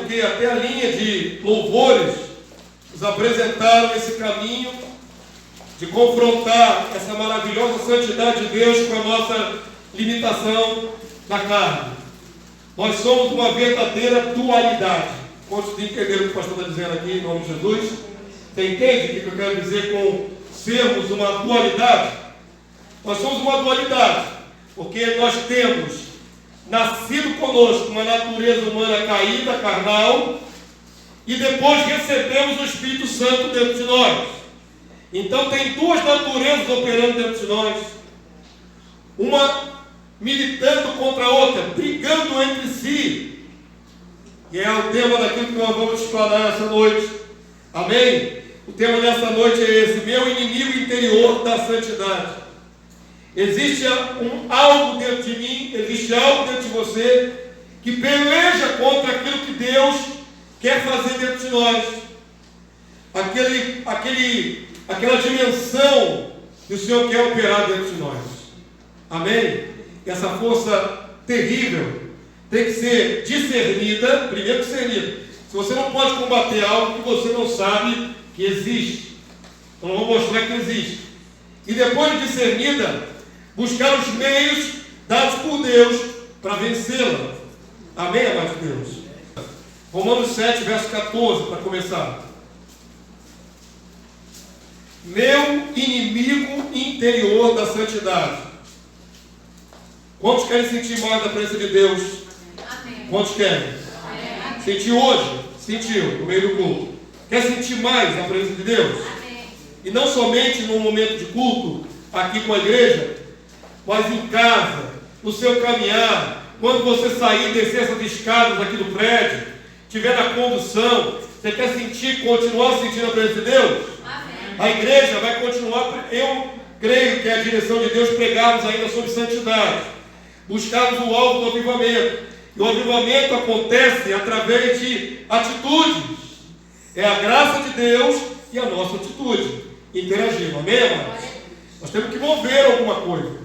porque até a linha de louvores nos apresentaram esse caminho de confrontar essa maravilhosa santidade de Deus com a nossa limitação da carne. Nós somos uma verdadeira dualidade. Quantos entenderam o que o pastor está dizendo aqui, em nome de Jesus? Você entende o que eu quero dizer com sermos uma dualidade? Nós somos uma dualidade, porque nós temos nascido conosco uma natureza humana caída, carnal, e depois recebemos o Espírito Santo dentro de nós. Então tem duas naturezas operando dentro de nós, uma militando contra a outra, brigando entre si, e é o tema daquilo que nós vamos explorar essa noite. Amém? O tema dessa noite é esse: meu inimigo interior da santidade. Existe algo dentro de mim, existe algo dentro de você que peleja contra aquilo que Deus quer fazer dentro de nós. Aquela dimensão que o Senhor quer operar dentro de nós. Amém? Essa força terrível tem que ser discernida. Primeiro discernida. Se você não pode combater algo que você não sabe que existe, eu não vou mostrar que existe. E depois de discernida, buscar os meios dados por Deus para vencê-la. Amém, amados de Deus? Romanos 7, verso 14, para começar. Meu inimigo interior da santidade. Quantos querem sentir mais da presença de Deus? Amém. Quantos querem? Amém. Sentiu hoje? Sentiu, no meio do culto. Quer sentir mais da presença de Deus? Amém. E não somente no momento de culto, aqui com a igreja, mas em casa, no seu caminhar, quando você sair e descer essas escadas aqui do prédio, estiver na condução, você quer continuar sentindo a presença de Deus? Amém. A igreja vai continuar. Eu creio que é a direção de Deus pregarmos ainda sobre santidade, buscarmos o alvo do avivamento. E o avivamento acontece através de atitudes. É a graça de Deus e a nossa atitude interagindo. Amém, amados? Nós temos que mover alguma coisa.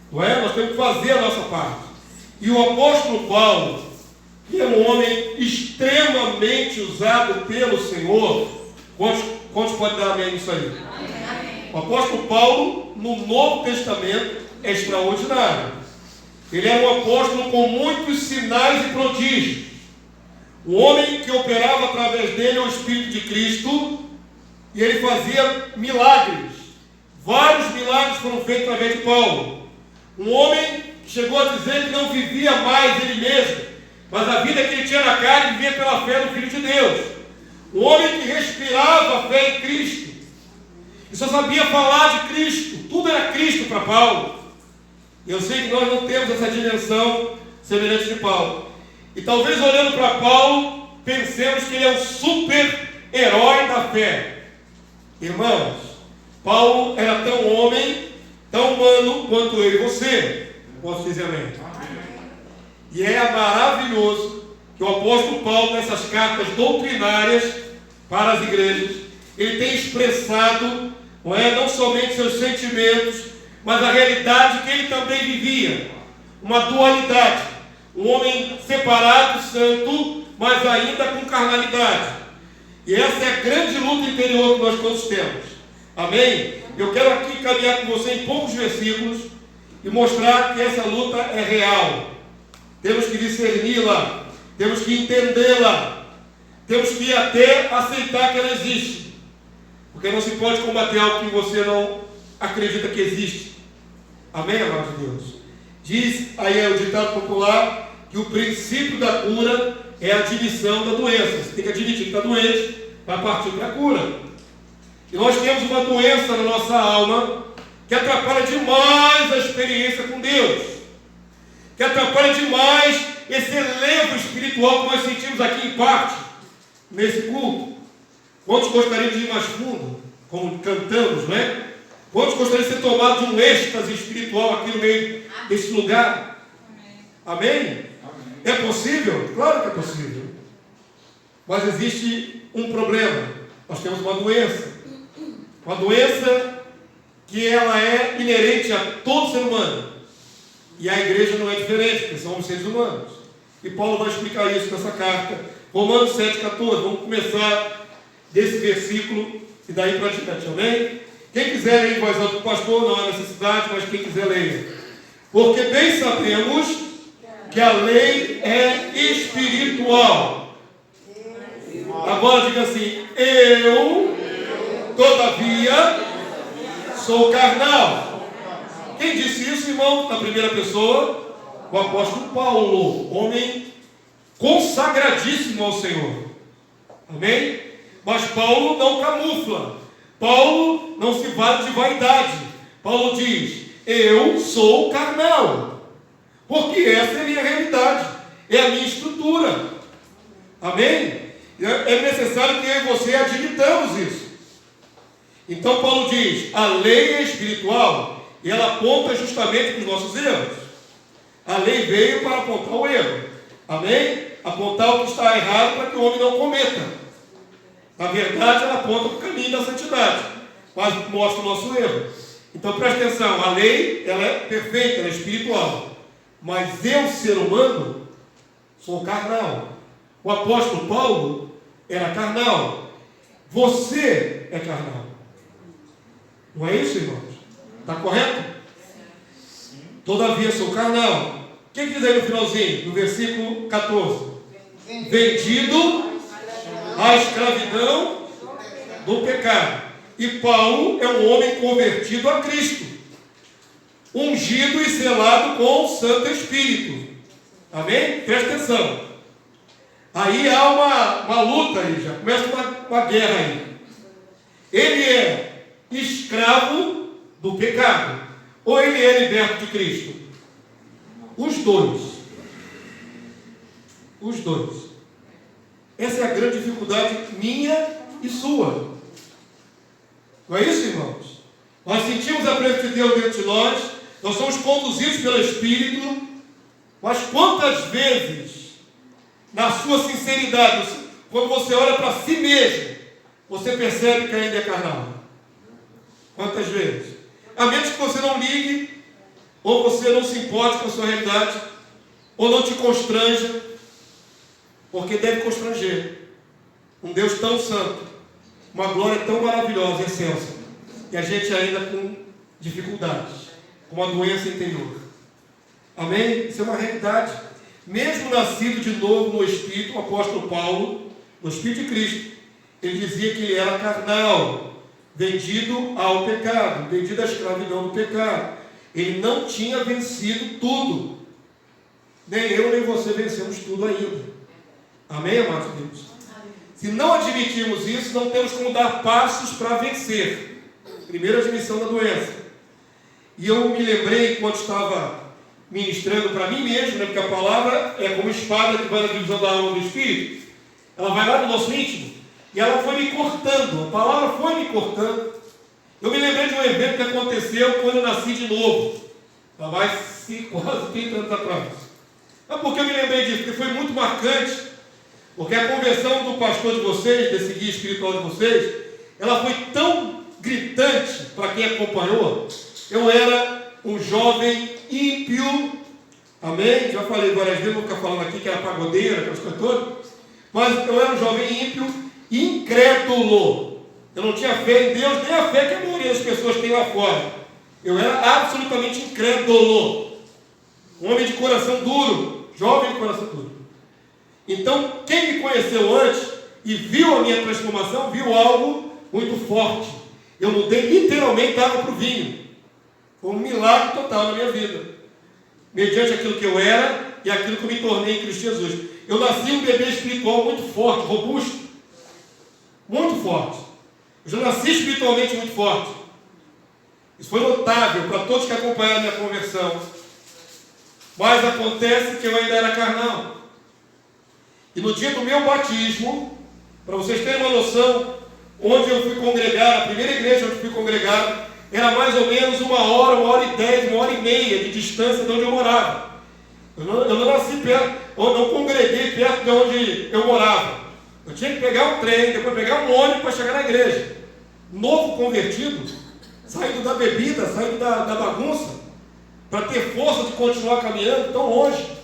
Não é? Nós temos que fazer a nossa parte. E o apóstolo Paulo, que é um homem extremamente usado pelo Senhor, quantos podem dar amém nisso aí? Amém. O apóstolo Paulo, no Novo Testamento, é extraordinário. Ele era um apóstolo com muitos sinais e prodígios. O homem que operava através dele é o Espírito de Cristo, e ele fazia milagres. Vários milagres foram feitos através de Paulo. Um homem chegou a dizer que não vivia mais ele mesmo, mas a vida que ele tinha na carne vivia pela fé no Filho de Deus. Um homem que respirava a fé em Cristo, e só sabia falar de Cristo. Tudo era Cristo para Paulo. E eu sei que nós não temos essa dimensão semelhante de Paulo. E talvez olhando para Paulo, pensemos que ele é um super-herói da fé. Irmãos, Paulo era tão homem, tão humano quanto eu e você. Posso dizer amém? E é maravilhoso que o apóstolo Paulo, nessas cartas doutrinárias para as igrejas, ele tem expressado, não somente seus sentimentos, mas a realidade que ele também vivia. Uma dualidade. Um homem separado, santo, mas ainda com carnalidade. E essa é a grande luta interior que nós todos temos. Amém? Eu quero aqui caminhar com você em poucos versículos e mostrar que essa luta é real. Temos que discerni-la, temos que entendê-la, temos que até aceitar que ela existe, porque não se pode combater algo que você não acredita que existe. Amém, amados de Deus? Diz aí o ditado popular que o princípio da cura é a admissão da doença. Você tem que admitir que está doente para partir para a cura. E nós temos uma doença na nossa alma que atrapalha demais a experiência com Deus, que atrapalha demais esse elevo espiritual que nós sentimos aqui em parte, nesse culto. Quantos gostariam de ir mais fundo, como cantamos, não é? Quantos gostariam de ser tomados de um êxtase espiritual aqui no meio desse lugar? Amém? Amém? É possível? Claro que é possível. Mas existe um problema. Nós temos uma doença. Uma doença que ela é inerente a todo ser humano. E a igreja não é diferente, porque somos seres humanos. E Paulo vai explicar isso nessa carta. Romanos 7,14. Vamos começar desse versículo e daí para diante. Amém? Quem quiser ler em voz alta, o pastor, não há necessidade, mas quem quiser ler. Porque bem sabemos que a lei é espiritual. Agora diga assim: eu, todavia, sou carnal. Quem disse isso, irmão? Na primeira pessoa, o apóstolo Paulo, homem consagradíssimo ao Senhor. Amém? Mas Paulo não camufla. Paulo não se vale de vaidade. Paulo diz: eu sou carnal. Porque essa é a minha realidade, é a minha estrutura. Amém? É necessário que eu e você admitamos isso. Então Paulo diz: a lei é espiritual e ela aponta justamente para os nossos erros. A lei veio para apontar o erro. Amém? Apontar o que está errado para que o homem não cometa. Na verdade, ela aponta para o caminho da santidade, mas mostra o nosso erro. Então preste atenção, a lei ela é perfeita, ela é espiritual. Mas eu, ser humano, sou carnal. O apóstolo Paulo era carnal. Você é carnal. Não é isso, irmãos? Está correto? Todavia sou carnal. O que diz aí no finalzinho, no versículo 14? Vendido à escravidão do pecado. E Paulo é um homem convertido a Cristo, ungido e selado com o Santo Espírito. Amém? Presta atenção. Aí há uma luta aí, já começa uma guerra aí. Ele é escravo do pecado, ou ele é liberto de Cristo? Os dois. Os dois. Essa é a grande dificuldade minha e sua. Não é isso, irmãos? Nós sentimos a presença de Deus dentro de nós, nós somos conduzidos pelo Espírito, mas quantas vezes, na sua sinceridade, quando você olha para si mesmo, você percebe que ainda é carnal? Quantas vezes? A menos que você não ligue, ou você não se importe com a sua realidade, ou não te constranja, porque deve constranger. Um Deus tão santo, uma glória tão maravilhosa e excelsa, e a gente ainda com dificuldades, com uma doença interior. Amém? Isso é uma realidade. Mesmo nascido de novo no Espírito, o apóstolo Paulo, no Espírito de Cristo, ele dizia que ele era carnal, vendido ao pecado, vendido à escravidão do pecado. Ele não tinha vencido tudo. Nem eu, nem você vencemos tudo ainda. Amém, amados Deus? Se não admitirmos isso, não temos como dar passos para vencer. Primeira admissão da doença. E eu me lembrei, enquanto estava ministrando para mim mesmo, né, porque a palavra é como espada que vai na divisão da alma do Espírito. Ela vai lá no nosso íntimo e ela foi me cortando. A palavra foi me cortando. Eu me lembrei de um evento que aconteceu quando eu nasci de novo. Lá vai quase 30 anos atrás. Mas por que eu me lembrei disso? Porque foi muito marcante. Porque a conversão do pastor de vocês, desse guia espiritual de vocês, ela foi tão gritante para quem acompanhou. Eu era um jovem ímpio. Amém? Já falei várias vezes, vou ficar falando aqui que era pagodeira, aquelas coisas todas. Mas eu era um jovem ímpio, incrédulo. Eu não tinha fé em Deus, nem a fé que a maioria das pessoas tem lá fora. Eu era absolutamente incrédulo. Um homem de coração duro, jovem de coração duro. Então, quem me conheceu antes e viu a minha transformação, viu algo muito forte. Eu mudei literalmente da água para o vinho. Foi um milagre total na minha vida. Mediante aquilo que eu era e aquilo que eu me tornei em Cristo Jesus. Eu nasci um bebê espiritual muito forte, robusto. Muito forte. Eu já nasci espiritualmente muito forte. Isso foi notável para todos que acompanharam a minha conversão. Mas acontece que eu ainda era carnal. E no dia do meu batismo, para vocês terem uma noção, onde eu fui congregar, a primeira igreja onde eu fui congregado, era mais ou menos 1 hora, 1h10, 1h30 de distância de onde eu morava. Eu não nasci perto, ou não congreguei perto de onde eu morava. Eu tinha que pegar um trem, depois pegar um ônibus para chegar na igreja. Novo convertido, saindo da bebida, saindo da bagunça, para ter força de continuar caminhando tão longe.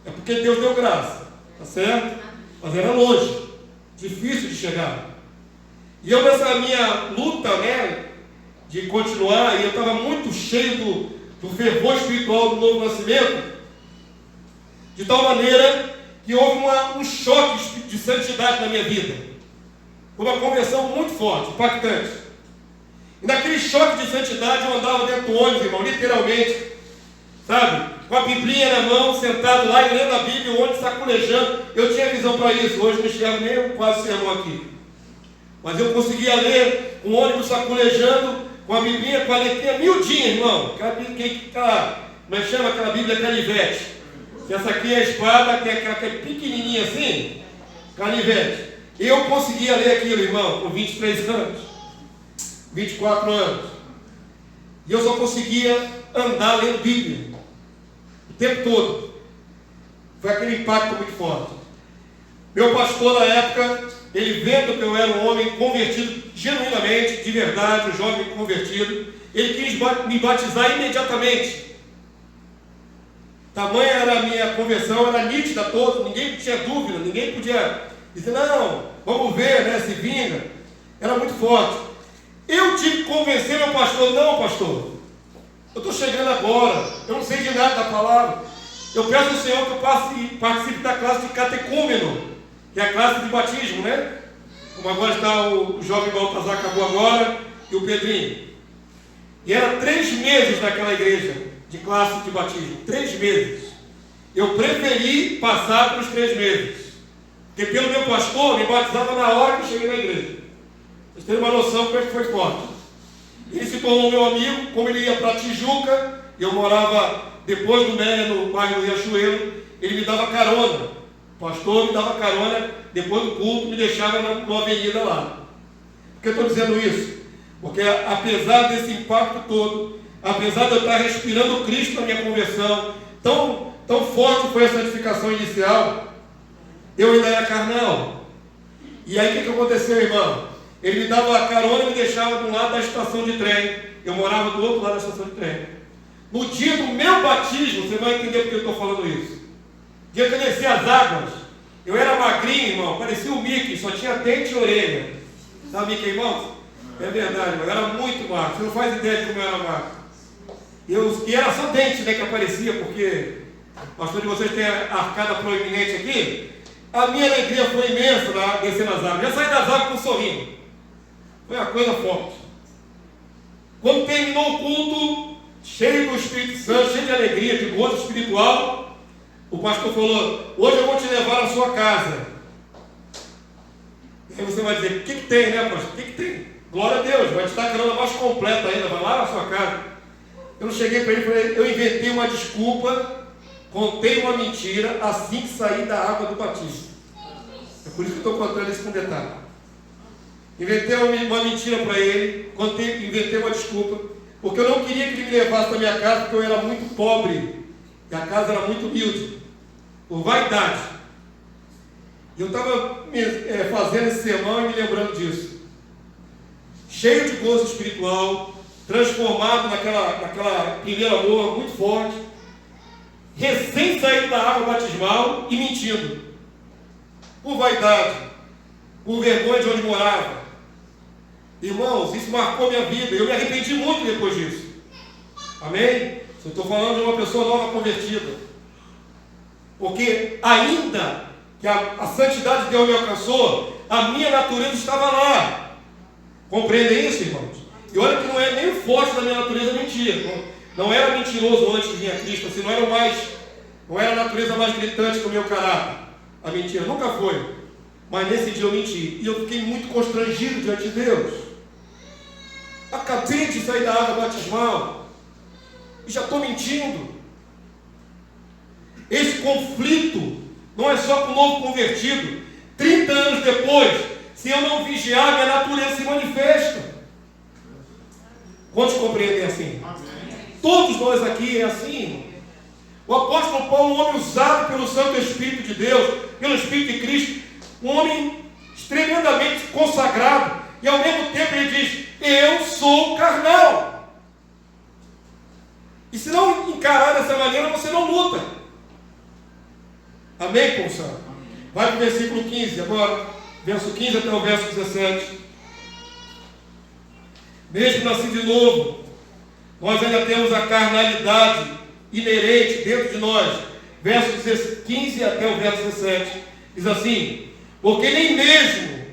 É porque Deus deu graça, tá certo? Mas era longe, difícil de chegar. E eu nessa minha luta, né, de continuar, e eu estava muito cheio do fervor espiritual do novo nascimento, de tal maneira que houve um choque de santidade na minha vida. Uma conversão muito forte, impactante. E naquele choque de santidade eu andava dentro do ônibus, irmão, literalmente, sabe? Com a Biblinha na mão, sentado lá e lendo a Bíblia, o ônibus sacolejando. Eu tinha visão para isso, hoje não enxergo nem quase sermão aqui. Mas eu conseguia ler com o ônibus sacolejando, com a Biblinha, com a letrinha miudinha, irmão. Como é que chama aquela Bíblia canivete? Essa aqui é a espada, que é pequenininha assim, canivete. Eu conseguia ler aquilo, irmão, com 23 anos, 24 anos. E eu só conseguia andar lendo Bíblia o tempo todo. Foi aquele impacto muito forte. Meu pastor na época, ele vendo que eu era um homem convertido genuinamente, de verdade, um jovem convertido, ele quis me batizar imediatamente. Tamanha era a minha conversão, era nítida a todos, ninguém tinha dúvida, ninguém podia dizer, não, vamos ver, né, se vinga. Era muito forte. Eu tive que convencer meu pastor, não, pastor, eu estou chegando agora, eu não sei de nada da palavra. Eu peço ao Senhor que eu participe da classe de catecúmeno, que é a classe de batismo, né? Como agora está o jovem Baltazar, acabou agora, e o Pedrinho. E era 3 meses naquela igreja de classe de batismo, 3 meses. Eu preferi passar pelos 3 meses, porque pelo meu pastor me batizava na hora que eu cheguei na igreja. Vocês terem uma noção como é que foi forte. Ele se tornou meu amigo, como ele ia para Tijuca, eu morava depois do Méia, no bairro do Riachuelo, ele me dava carona. O pastor me dava carona, depois do culto, me deixava numa avenida lá. Por que eu estou dizendo isso? Porque apesar desse impacto todo, apesar de eu estar respirando Cristo na minha conversão, tão forte foi a santificação inicial, eu ainda era carnal. E aí o que aconteceu, irmão? Ele me dava a carona e me deixava de um lado da estação de trem. Eu morava do outro lado da estação de trem. No dia do meu batismo, você vai entender porque eu estou falando isso. No dia que eu desci as águas, eu era magrinho, irmão, parecia o Mickey, só tinha dente e orelha. Sabe Mickey, irmão? É verdade, irmão, eu era muito magro. Você não faz ideia de como eu era magro. E era só dente, né, que aparecia, porque o pastor de vocês tem a arcada proeminente aqui. A minha alegria foi imensa lá, descendo as águas. Já saí das águas com um sorriso. Foi uma coisa forte. Quando terminou o culto, cheio do Espírito Santo, cheio de alegria, de gozo espiritual, o pastor falou, hoje eu vou te levar à sua casa. E aí você vai dizer, o que tem, né, pastor? O que tem? Glória a Deus, vai te dar a carona mais completa ainda, vai lá na sua casa. Eu não cheguei para ele e falei, eu inventei uma desculpa, contei uma mentira assim que saí da água do batismo. É por isso que eu estou contando isso com detalhe. Inventei uma mentira para ele, inventei uma desculpa, porque eu não queria que ele me levasse para minha casa, porque eu era muito pobre, e a casa era muito humilde, por vaidade. E eu estava fazendo esse sermão e me lembrando disso. Cheio de gozo espiritual, transformado naquela primeira amor muito forte, recém saído da água batismal e mentindo, por vaidade, por vergonha de onde morava. Irmãos, isso marcou minha vida. Eu me arrependi muito depois disso. Amém? Eu estou falando de uma pessoa nova convertida. Porque ainda que a santidade de Deus me alcançou, a minha natureza estava lá. Compreendem isso, irmãos? E olha que não é nem o forte da minha natureza mentir. Não era mentiroso antes de vir a Cristo. Assim, não era a natureza mais gritante que o meu caráter. A mentira nunca foi. Mas nesse dia eu menti. E eu fiquei muito constrangido diante de Deus. Acabei de sair da água batismal. E já estou mentindo. Esse conflito não é só com o novo convertido. 30 anos depois, se eu não vigiar, minha natureza se manifesta. Quantos compreendem assim? Todos nós aqui é assim, irmão. O apóstolo Paulo, um homem usado pelo Santo Espírito de Deus, pelo Espírito de Cristo, um homem tremendamente consagrado, e ao mesmo tempo ele diz, eu sou carnal. E se não encarar dessa maneira, você não luta. Amém, povo? Vai para o versículo 15 agora, verso 15 até o verso 17. Mesmo nascido de novo, nós ainda temos a carnalidade inerente dentro de nós. Verso 15 até o verso 17 diz assim: porque nem mesmo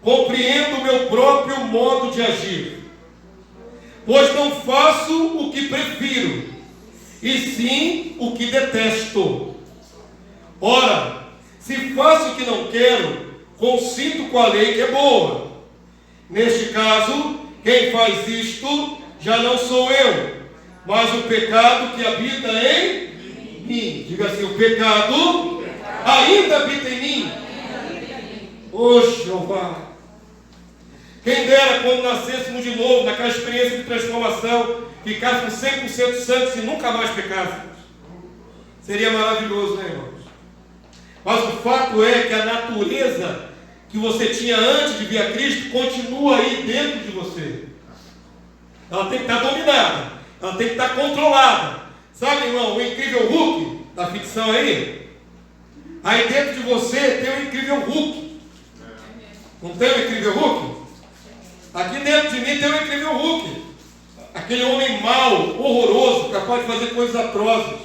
compreendo o meu próprio modo de agir, pois não faço o que prefiro, e sim o que detesto. Ora, se faço o que não quero, consinto com a lei que é boa. Neste caso, quem faz isto já não sou eu, mas o pecado que habita em mim. Diga assim: o pecado ainda habita em mim. Ô Jeová! Quem dera quando nascêssemos de novo, naquela experiência de transformação, ficássemos 100% santos e nunca mais pecássemos. Seria maravilhoso, né, irmãos? Mas o fato é que a natureza que você tinha antes de vir a Cristo continua aí dentro de você. Ela tem que estar dominada, ela tem que estar controlada. Sabe, irmão, o incrível Hulk da ficção aí? Aí dentro de você tem o incrível Hulk. Não tem o incrível Hulk? Aqui dentro de mim tem o incrível Hulk. Aquele homem mau, horroroso, capaz de fazer coisas atrozes.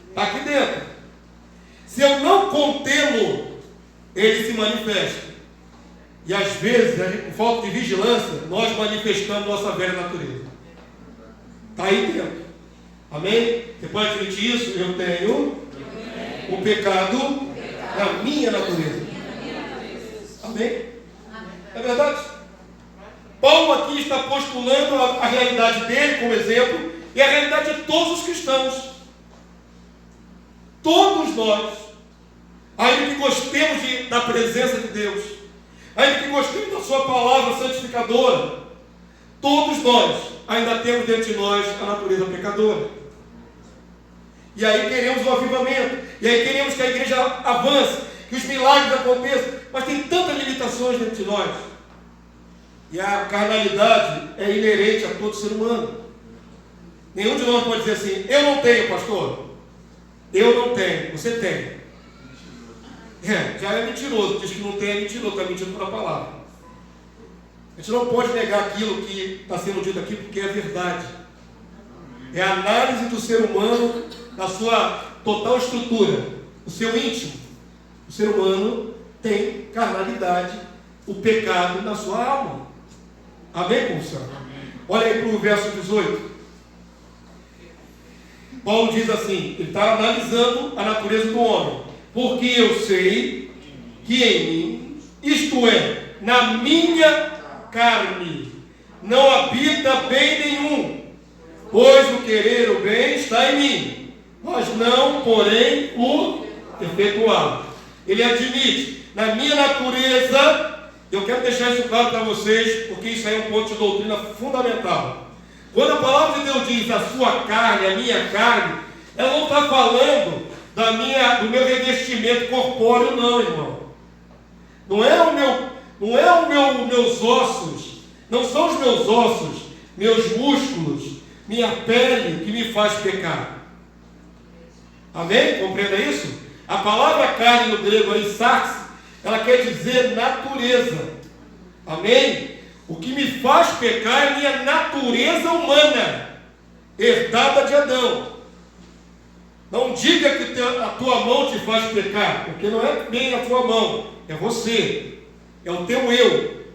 Está aqui dentro. Se eu não contê-lo, ele se manifesta. E às vezes, por falta de vigilância, nós manifestamos nossa velha natureza. Está aí dentro. Amém? Você pode admitir isso? Eu tenho o pecado na minha natureza. Amém? É verdade? Paulo aqui está postulando a realidade dele como exemplo e a realidade de todos os cristãos. Todos nós, ainda que gostemos da presença de Deus, ainda que gostemos da sua palavra santificadora, todos nós ainda temos dentro de nós a natureza pecadora. E aí queremos o avivamento, e aí queremos que a igreja avance, que os milagres aconteçam, mas tem tantas limitações dentro de nós. E a carnalidade é inerente a todo ser humano. Nenhum de nós pode dizer assim: eu não tenho, pastor. Eu não tenho. Você tem. Já é mentiroso. Diz que não tem, é mentiroso. Está mentindo pela palavra. A gente não pode negar aquilo que está sendo dito aqui, porque é verdade. É a análise do ser humano, da sua total estrutura, o seu íntimo. O ser humano tem carnalidade, o pecado na sua alma. Amém, confissão? Olha aí para o verso 18. Paulo diz assim, ele está analisando a natureza do homem. Porque eu sei que em mim, isto é, na minha carne, não habita bem nenhum, pois o querer o bem está em mim, mas não, porém, o efetuar. Ele admite, na minha natureza, eu quero deixar isso claro para vocês, porque isso aí é um ponto de doutrina fundamental. Quando a palavra de Deus diz a sua carne, a minha carne, ela não está falando do meu revestimento corpóreo, não, irmão. Não é meus ossos, não são os meus ossos, meus músculos, minha pele que me faz pecar. Amém? Compreenda isso? A palavra carne no grego aí, sarx, ela quer dizer natureza. Amém? O que me faz pecar é a minha natureza humana, herdada de Adão. Não diga que a tua mão te faz pecar, porque não é bem a tua mão, é você, é o teu eu,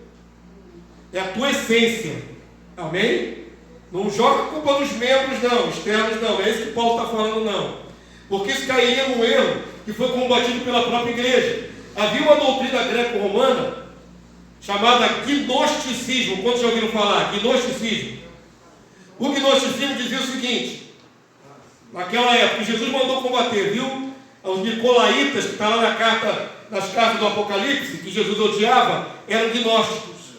é a tua essência. Amém? Não joga a culpa nos membros não, externos não, é isso que Paulo está falando não, porque isso cairia num erro que foi combatido pela própria igreja. Havia uma doutrina greco-romana chamada gnosticismo. Quantos já ouviram falar? Gnosticismo. O gnosticismo dizia o seguinte: naquela época, Jesus mandou combater, viu? Os nicolaítas, que está lá nas cartas do Apocalipse, que Jesus odiava, eram gnósticos.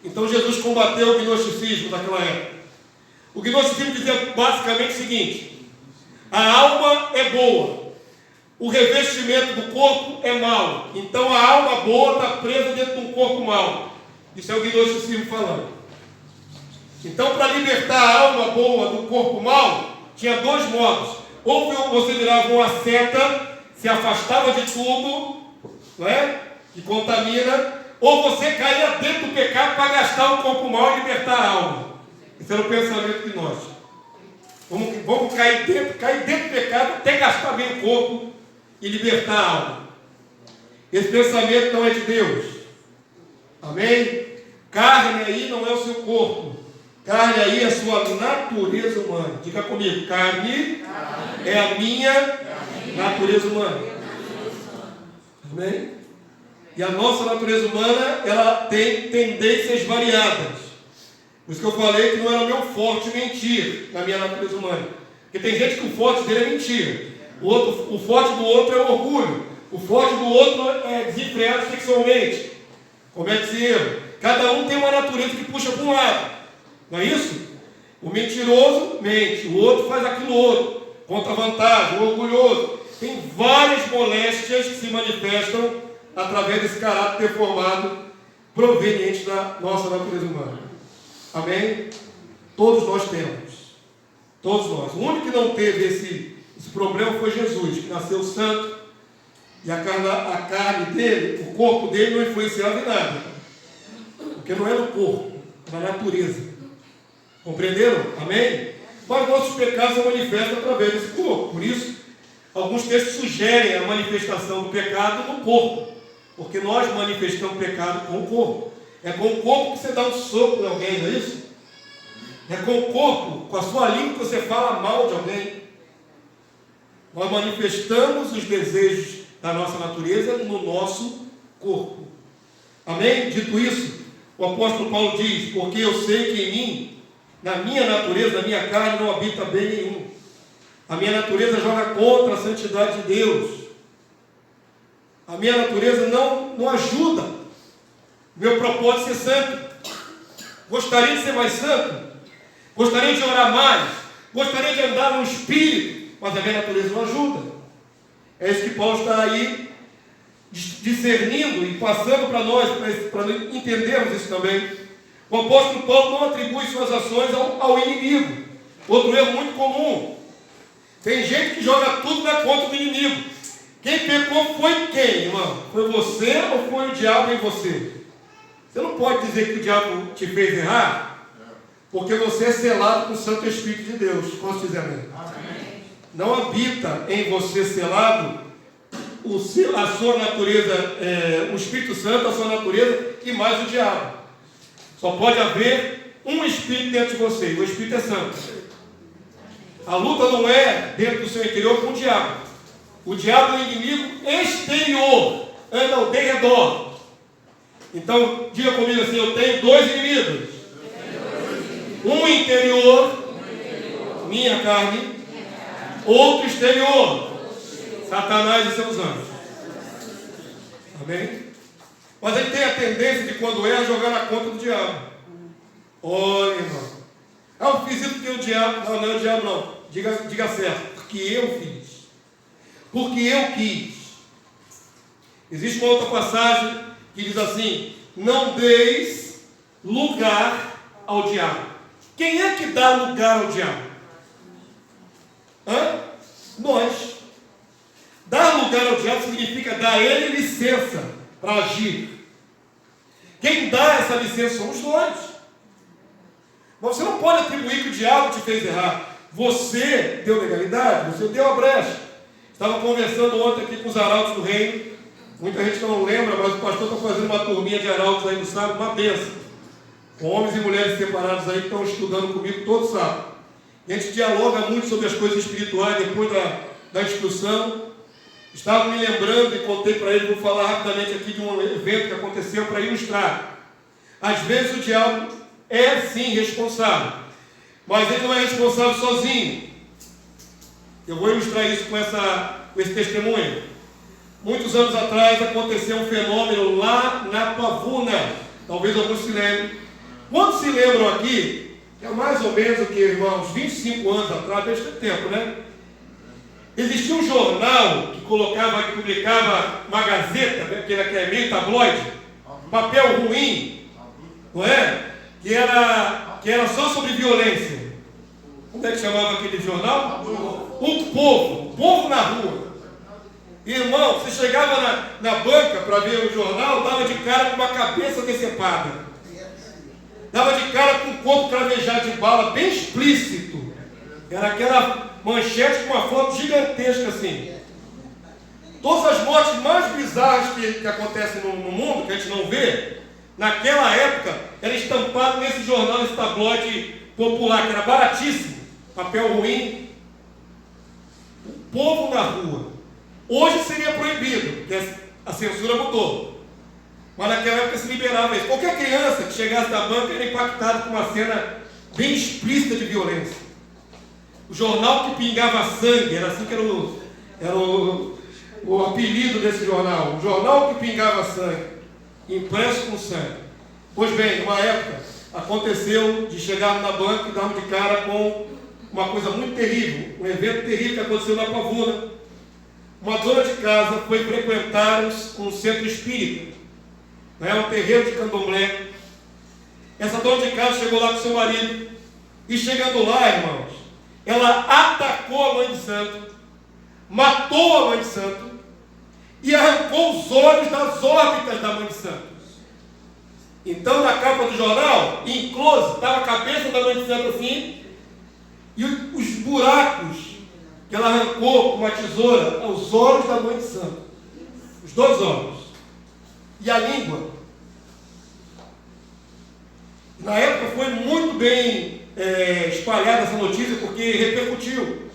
Então Jesus combateu o gnosticismo naquela época. O gnosticismo dizia basicamente o seguinte: a alma é boa, o revestimento do corpo é mau. Então a alma boa está presa dentro de um corpo mau. Isso é o gnosticismo falando. Então, para libertar a alma boa do corpo mau, tinha dois modos. Ou você virava um asceta, se afastava de tudo, não é? Que contamina, ou você caía dentro do pecado para gastar o corpo mal e libertar a alma. Esse era o pensamento de nós. Vamos cair dentro do pecado até gastar bem o corpo e libertar a alma. Esse pensamento não é de Deus. Amém? Carne aí não é o seu corpo. Carne aí é a sua natureza humana. Diga comigo, carne é a minha natureza humana. Amém? E a nossa natureza humana, ela tem tendências variadas. Por isso que eu falei que não era o meu forte mentir na minha natureza humana. Porque tem gente que o forte dele é mentir. O forte do outro é o orgulho. O forte do outro é desenfreado sexualmente. Comete esse erro. Cada um tem uma natureza que puxa para um lado. Não é isso? O mentiroso mente, o outro faz aquilo outro. Contra vantagem, o orgulhoso. Tem várias moléstias que se manifestam através desse caráter deformado proveniente da nossa natureza humana. Amém? Todos nós temos. Todos nós. O único que não teve esse problema foi Jesus, que nasceu santo. E a carne dele, o corpo dele não influenciava em nada. Porque não era o corpo, era a natureza. Compreenderam? Amém? Mas nossos pecados se manifestam através desse corpo. Por isso, alguns textos sugerem a manifestação do pecado no corpo. Porque nós manifestamos pecado com o corpo. É com o corpo que você dá um soco em alguém, não é isso? É com o corpo, com a sua língua que você fala mal de alguém. Nós manifestamos os desejos da nossa natureza no nosso corpo. Amém? Dito isso, o apóstolo Paulo diz: porque eu sei que em mim, na minha natureza, na minha carne, não habita bem nenhum. A minha natureza joga contra a santidade de Deus. A minha natureza não ajuda. Meu propósito é ser santo. Gostaria de ser mais santo. Gostaria de orar mais. Gostaria de andar no Espírito. Mas a minha natureza não ajuda. É isso que Paulo está aí discernindo e passando para nós, para entendermos isso também. O apóstolo Paulo não atribui suas ações ao inimigo. Outro erro muito comum. Tem gente que joga tudo na conta do inimigo. Quem pecou foi quem, irmão? Foi você ou foi o diabo em você? Você não pode dizer que o diabo te fez errar, porque você é selado com o Santo Espírito de Deus. Quantos dizem amém? Amém. Não habita em você selado a sua natureza, o Espírito Santo, a sua natureza, e mais o diabo. Só pode haver um Espírito dentro de você, e o Espírito é santo. A luta não é dentro do seu interior com o diabo. O diabo é um inimigo exterior, anda ao derredor. Então, diga comigo assim: eu tenho dois inimigos. Um interior, minha carne. Outro exterior, Satanás e seus anjos. Amém? Mas ele tem a tendência de, quando erra, jogar na conta do diabo. Olha, irmão. Eu fiz isso porque o diabo... Não é o diabo não. Diga certo. Porque eu fiz. Porque eu quis. Existe uma outra passagem que diz assim: não deis lugar ao diabo. Quem é que dá lugar ao diabo? Nós. Dar lugar ao diabo significa dar a ele licença para agir. Quem dá essa licença somos nós. Mas você não pode atribuir que o diabo te fez errar. Você deu legalidade, você deu a brecha. Estava conversando ontem aqui com os arautos do reino. Muita gente não lembra, mas o pastor está fazendo uma turminha de arautos aí no sábado, uma bênção. Com homens e mulheres separados aí que estão estudando comigo todo sábado. A gente dialoga muito sobre as coisas espirituais depois da instrução. Estava me lembrando e contei para ele, vou falar rapidamente aqui de um evento que aconteceu para ilustrar. Às vezes o diabo é sim responsável, mas ele não é responsável sozinho. Eu vou ilustrar isso com esse testemunho. Muitos anos atrás aconteceu um fenômeno lá na Pavuna. Talvez alguns se lembrem. Quantos se lembram aqui? É mais ou menos o que, irmãos, 25 anos atrás, desde tempo, né? Existia um jornal que publicava uma gazeta, né, que é meio tabloide, papel ruim, não é? Que era só sobre violência. Como é que chamava aquele jornal? O Povo na Rua. Irmão, você chegava na banca para ver o jornal, dava de cara com uma cabeça decepada. Dava de cara com o corpo cravejado de bala, bem explícito. Era aquela manchete com uma foto gigantesca assim. Todas as mortes mais bizarras que acontecem no mundo, que a gente não vê, naquela época, era estampado nesse jornal, nesse tabloide popular, que era baratíssimo, papel ruim. O povo na rua. Hoje seria proibido, porque a censura mudou. Mas naquela época se liberava isso. Qualquer criança que chegasse da banca era impactada com uma cena bem explícita de violência. O jornal que pingava sangue, era assim que era o apelido desse jornal. O jornal que pingava sangue, impresso com sangue. Pois bem, numa época, aconteceu de chegar na banca e dar de cara com uma coisa muito terrível, um evento terrível que aconteceu na Pavuna. Uma dona de casa foi frequentar um centro espírita, um terreiro de candomblé. Essa dona de casa chegou lá com seu marido, e chegando lá, irmãos, ela atacou a mãe de santo, matou a mãe de santo, e arrancou os olhos das órbitas da mãe de santo. Então, na capa do jornal, em close, estava a cabeça da mãe de santo assim, e os buracos que ela arrancou com uma tesoura aos olhos da mãe de santo. Os dois olhos. E a língua. Na época foi muito bem espalhada essa notícia, porque repercutiu.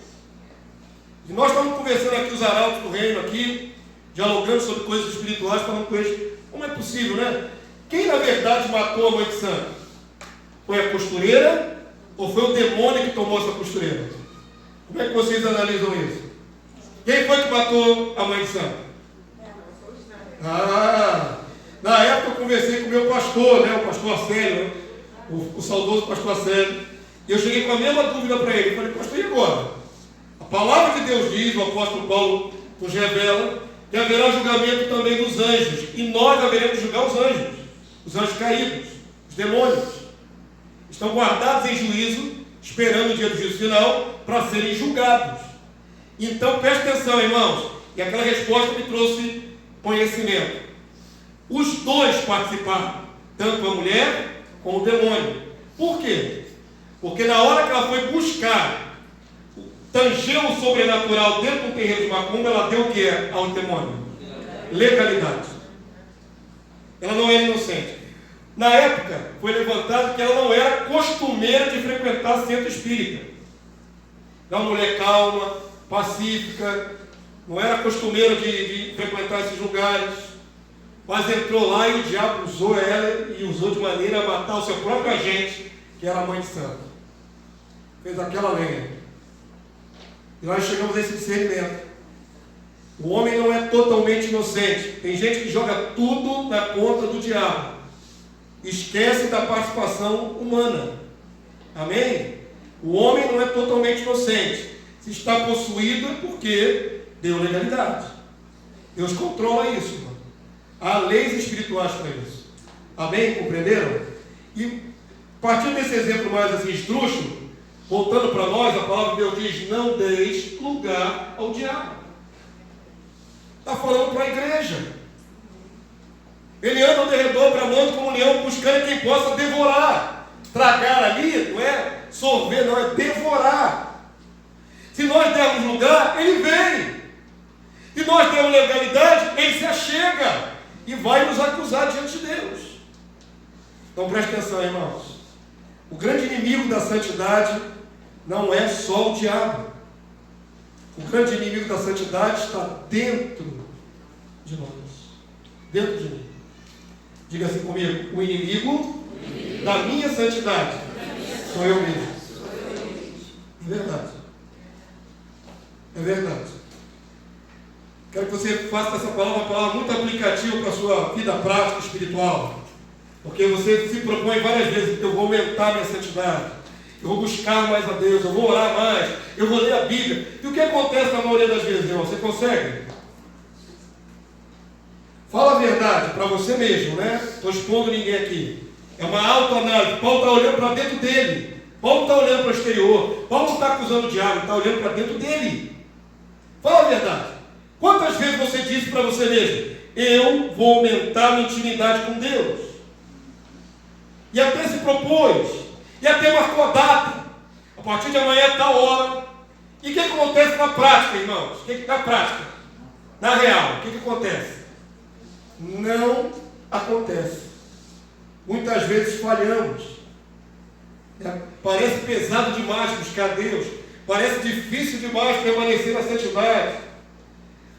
E nós estamos conversando aqui, os arautos do reino aqui, dialogando sobre coisas espirituais, falando com eles. Como é possível, né? Quem na verdade matou a mãe de santo? Foi a costureira ou foi o demônio que tomou essa costureira? Como é que vocês analisam isso? Quem foi que matou a mãe de santo? Na época eu conversei com o meu pastor, o pastor Acélio, o saudoso pastor Acélio, e eu cheguei com a mesma dúvida para ele. Eu falei, pastor, e agora? A palavra de Deus diz, o apóstolo Paulo nos revela, que haverá julgamento também dos anjos, e nós haveremos de julgar os anjos caídos, os demônios. Estão guardados em juízo, esperando o dia do juízo final, para serem julgados. Então, preste atenção, irmãos. E aquela resposta me trouxe conhecimento. Os dois participaram, tanto a mulher como o demônio. Por quê? Porque na hora que ela foi buscar, tanger o sobrenatural dentro do terreiro de macumba, ela deu o que ao demônio? Legalidade. Ela não era inocente. Na época, foi levantado que ela não era costumeira de frequentar centro espírita. Era uma mulher calma, pacífica, não era costumeira de frequentar esses lugares, mas entrou lá e o diabo usou ela e usou de maneira a matar o seu próprio agente, que era a mãe de santo. Fez aquela lenha. E nós chegamos a esse discernimento. O homem não é totalmente inocente. Tem gente que joga tudo na conta do diabo. Esquece da participação humana. Amém? O homem não é totalmente inocente. Se está possuído é porque deu legalidade. Deus controla isso, irmão. Há leis espirituais para isso. Amém? Compreenderam? E partindo desse exemplo mais assim esdrúxulo, voltando para nós, a palavra de Deus diz: não deis lugar ao diabo. Está falando para a igreja. Ele anda ao derredor, bramando como um leão, buscando quem possa devorar. Tragar ali, não é sorver, não, é devorar. Se nós dermos lugar, ele vem. Se nós temos legalidade, ele se achega e vai nos acusar diante de Deus. Então preste atenção, irmãos. O grande inimigo da santidade não é só o diabo. O grande inimigo da santidade está dentro de nós. Dentro de mim. Diga assim comigo: o inimigo da minha santidade sou eu mesmo. É verdade. É verdade. Quero que você faça dessa palavra uma palavra muito aplicativa para a sua vida prática espiritual. Porque você se propõe várias vezes: eu vou aumentar minha santidade, eu vou buscar mais a Deus, eu vou orar mais, eu vou ler a Bíblia. E o que acontece na maioria das vezes, irmão? Você consegue? Fala a verdade para você mesmo, né? Estou expondo ninguém aqui. É uma autoanálise. Paulo está olhando para dentro dele. Paulo não está olhando para o exterior. Paulo não está acusando o diabo, está olhando para dentro dele. Fala a verdade. Quantas vezes você disse para você mesmo: eu vou aumentar a minha intimidade com Deus? E até se propôs, e até marcou a data. A partir de amanhã é tal hora. E o que acontece na prática, irmãos? Na prática, na real, o que acontece? Não acontece. Muitas vezes falhamos. Parece pesado demais buscar Deus. Parece difícil demais permanecer na santidade.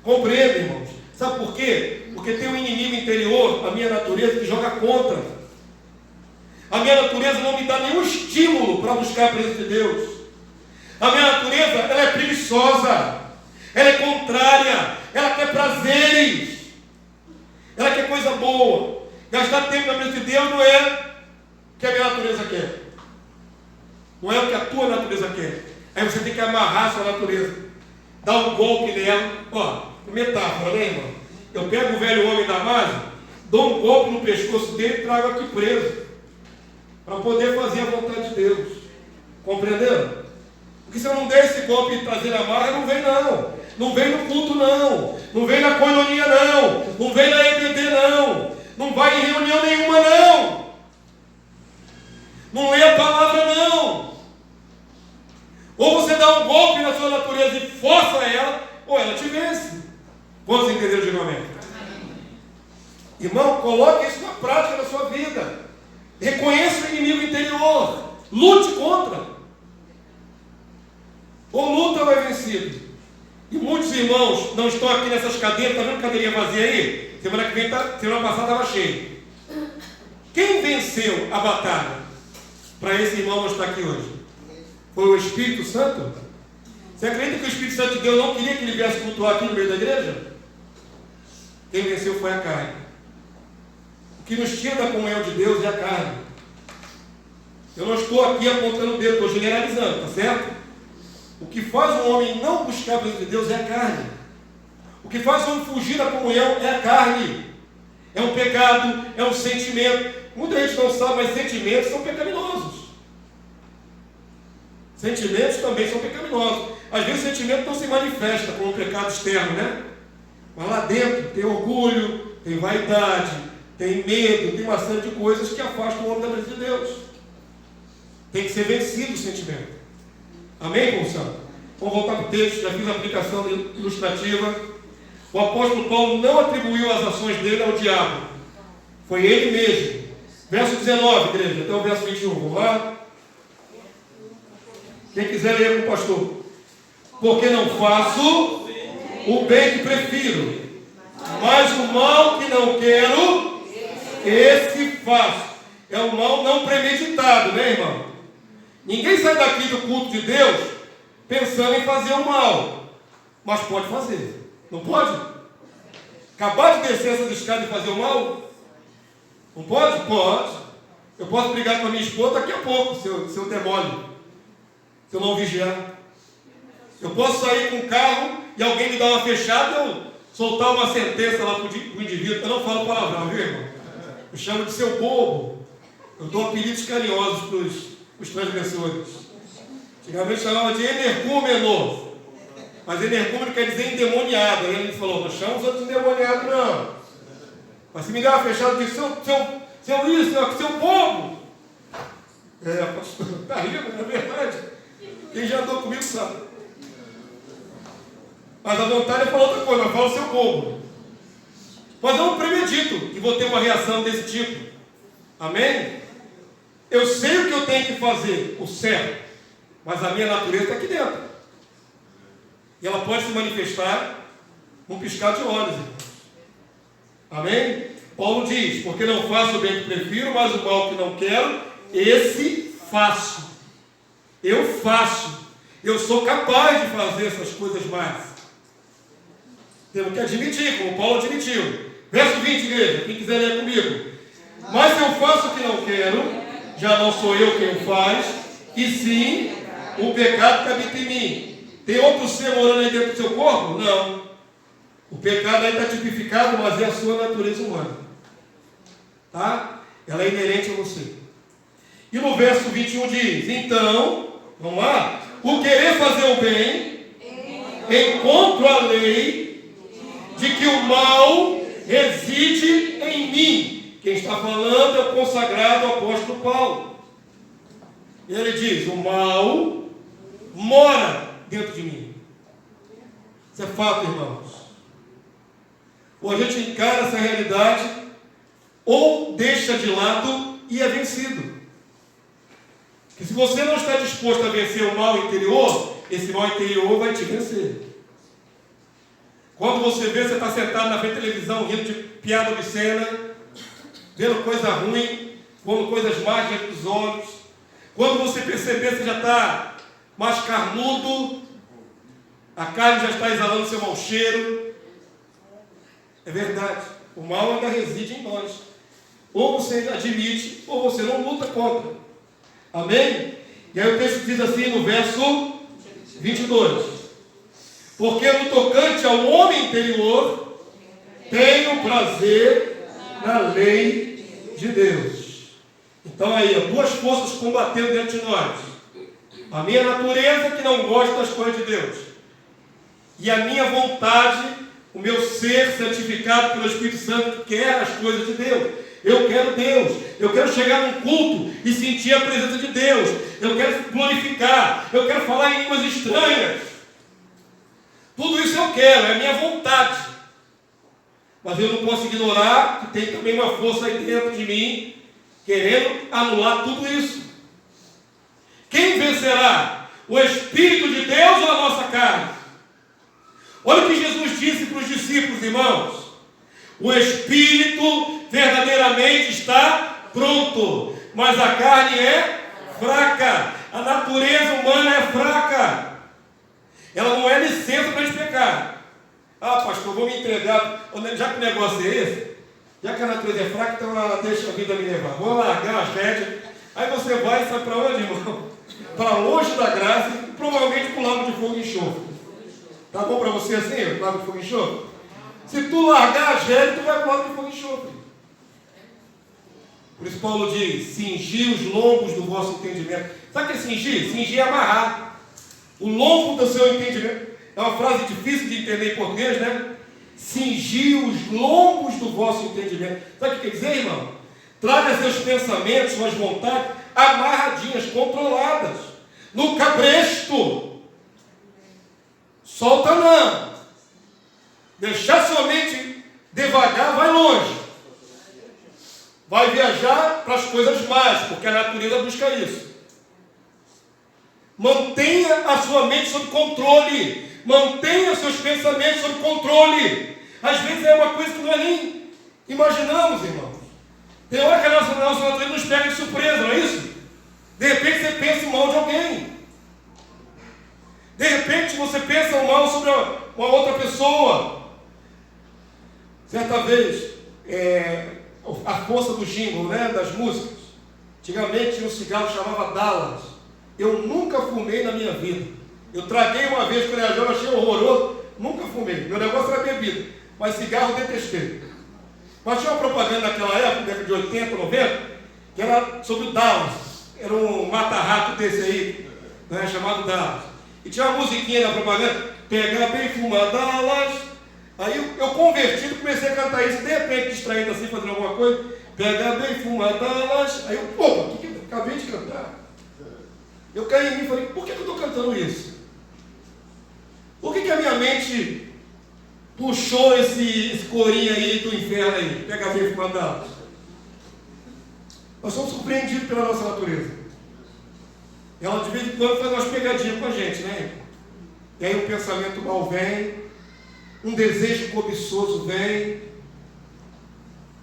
Compreende, irmãos? Sabe por quê? Porque tem um inimigo interior, a minha natureza, que joga contra. A minha natureza não me dá nenhum estímulo para buscar a presença de Deus. A minha natureza, ela é preguiçosa. Ela é contrária. Ela quer prazeres. Ela quer coisa boa. Gastar tempo na presença de Deus não é o que a minha natureza quer. Não é o que a tua natureza quer. Aí você tem que amarrar a sua natureza. Dar um golpe nela. Ó, metáfora, né, irmão? Eu pego o velho homem da margem, dou um golpe no pescoço dele e trago aqui preso. Para poder fazer a vontade de Deus. Compreendeu? Porque se eu não der esse golpe e trazer na marra, não vem não. Não vem no culto não. Não vem na coinonia não. Não vem na EBD não. Não vai em reunião nenhuma não. Não lê a palavra não. Ou você dá um golpe na sua natureza e força ela, ou ela te vence. Quantos entenderam de amém? Irmão, coloque isso na prática da sua vida. Reconheça o inimigo interior. Lute contra. Ou luta ou é vencido. E muitos irmãos não estão aqui nessas cadeiras. Está vendo cadeirinha vazia aí? Semana que vem, semana passada estava cheio. Quem venceu a batalha para esse irmão não estar aqui hoje? Foi o Espírito Santo? Você acredita que o Espírito Santo de Deus não queria que ele viesse cultuar aqui no meio da igreja? Quem venceu foi a carne. O que nos tira da comunhão de Deus é a carne. Eu não estou aqui apontando o dedo, estou generalizando, tá certo? O que faz um homem não buscar a presença de Deus é a carne. O que faz um homem fugir da comunhão é a carne. É um pecado, é um sentimento. Muita gente não sabe, mas sentimentos são pecaminosos. Sentimentos também são pecaminosos. Às vezes o sentimento não se manifesta como um pecado externo, né? Mas lá dentro tem orgulho, tem vaidade, tem medo, tem uma série de coisas que afastam o homem da presença de Deus. Tem que ser vencido o sentimento. Amém, povo santo? Vamos voltar para o texto, já fiz a aplicação ilustrativa. O apóstolo Paulo não atribuiu as ações dele ao diabo. Foi ele mesmo. Verso 19, igreja, até o verso 21. Vamos lá? Quem quiser ler com o pastor. Porque não faço o bem que prefiro, mas o mal que não quero, esse faço. É o mal não premeditado, né, irmão? Ninguém sai daqui do culto de Deus pensando em fazer o mal, mas pode fazer. Não pode? Acabar de descer essas escadas e fazer o mal? Não pode? Pode. Eu posso brigar com a minha esposa daqui a pouco, se eu demole, se eu não vigiar. Eu posso sair com o carro e alguém me dá uma fechada e eu soltar uma sentença lá para o indivíduo. Eu não falo palavrão, viu, irmão? Eu chamo de seu bobo. Eu dou apelidos carinhosos para os transgressores. Antigamente chamava de energúmeno. Mas energúmeno quer dizer endemoniado. Aí ele falou: não chama os outros de endemoniado, não. Mas se me der uma fechada, diz: seu bobo. Pastor, está rindo, não é verdade? Quem já andou comigo sabe. Mas a vontade é falar outra coisa, mas fala o seu bobo. Mas eu não premedito que vou ter uma reação desse tipo. Amém? Eu sei o que eu tenho que fazer, o certo, mas a minha natureza está aqui dentro. E ela pode se manifestar num piscar de olhos. Amém? Paulo diz: porque não faço o bem que prefiro, mas o mal que não quero, esse faço. Eu faço. Eu sou capaz de fazer essas coisas mais. Temos que admitir, como Paulo admitiu. Verso 20, igreja, quem quiser ler comigo. Mas se eu faço o que não quero, já não sou eu quem o faz, e sim o pecado que habita em mim. Tem outro ser morando aí dentro do seu corpo? Não. O pecado aí está tipificado, mas é a sua natureza humana. Tá? Ela é inerente a você. E no verso 21 diz: então, vamos lá, o querer fazer o bem, encontro a lei, de que o mal reside em mim. Quem está falando é o consagrado apóstolo Paulo. E ele diz: o mal mora dentro de mim. Isso é fato, irmãos. Ou a gente encara essa realidade, ou deixa de lado e é vencido. Porque se você não está disposto a vencer o mal interior, esse mal interior vai te vencer. Quando você vê, você está sentado na frente da televisão, rindo de piada obscena, vendo coisa ruim, vendo coisas más diante dos olhos. Quando você perceber, você já está mais carnudo, a carne já está exalando seu mau cheiro. É verdade, o mal ainda reside em nós. Ou você admite, ou você não luta contra. Amém? E aí o texto diz assim no verso 22. Porque no tocante ao homem interior, tenho prazer na lei de Deus. Então aí, duas forças combatendo dentro de nós. A minha natureza, que não gosta das coisas de Deus. E a minha vontade, o meu ser santificado pelo Espírito Santo, que quer as coisas de Deus. Eu quero Deus. Eu quero chegar num culto e sentir a presença de Deus. Eu quero glorificar. Eu quero falar em línguas estranhas. Tudo isso eu quero, é a minha vontade. Mas eu não posso ignorar que tem também uma força aí dentro de mim, querendo anular tudo isso. Quem vencerá? O Espírito de Deus ou a nossa carne? Olha o que Jesus disse para os discípulos, irmãos. O Espírito verdadeiramente está pronto, mas a carne é fraca. A natureza humana é fraca. Ela não é licença para gente pecar. Ah, pastor, vou me entregar. Já que o negócio é esse, já que a natureza é fraca, então deixa a vida me levar. Vou largar as rédeas. Aí você vai e sai para onde, irmão? Para longe da graça e provavelmente para o lago de fogo e enxofre. Tá bom para você assim, lago de fogo e enxofre? Se tu largar as rédeas, tu vai para o lago de fogo e enxofre. Por isso Paulo diz: cingir os lombos do vosso entendimento. Sabe o que é cingir? Cingir é amarrar. O lombo do seu entendimento. É uma frase difícil de entender em português, né? Cingir os lombos do vosso entendimento. Sabe o que quer dizer, irmão? Traga seus pensamentos, suas vontades amarradinhas, controladas. No cabresto. Solta não. Deixar sua mente devagar, vai longe. Vai viajar para as coisas más, porque a natureza busca isso. Mantenha a sua mente sob controle. Mantenha seus pensamentos sob controle. Às vezes é uma coisa que nós nem imaginamos, irmãos. Tem hora que a nossa natureza nos pega de surpresa, não é isso? De repente você pensa mal de alguém. De repente você pensa mal sobre uma outra pessoa. Certa vez, a força do jingle, né, das músicas. Antigamente tinha um cigarro que chamava Dallas. Eu nunca fumei na minha vida. Eu traguei uma vez quando era jovem, achei horroroso. Nunca fumei. Meu negócio era bebida. Mas cigarro eu detestei. Mas tinha uma propaganda naquela época, década de 80, 90, que era sobre o Dallas. Era um mata-rato desse aí, né, chamado Dallas. E tinha uma musiquinha na propaganda: pega bem, fuma Dallas. Aí eu convertido, comecei a cantar isso, de repente distraído assim, fazendo alguma coisa. Pega bem, fuma Dallas. Aí eu, o que eu acabei de cantar? Eu caí em mim e falei: por que eu estou cantando isso? Por que a minha mente puxou esse corinho aí do inferno aí? Pega bem, fuma Dallas. Nós somos surpreendidos pela nossa natureza. Ela de vez em quando faz umas pegadinhas com a gente, né? E aí um pensamento mal vem, um desejo cobiçoso vem,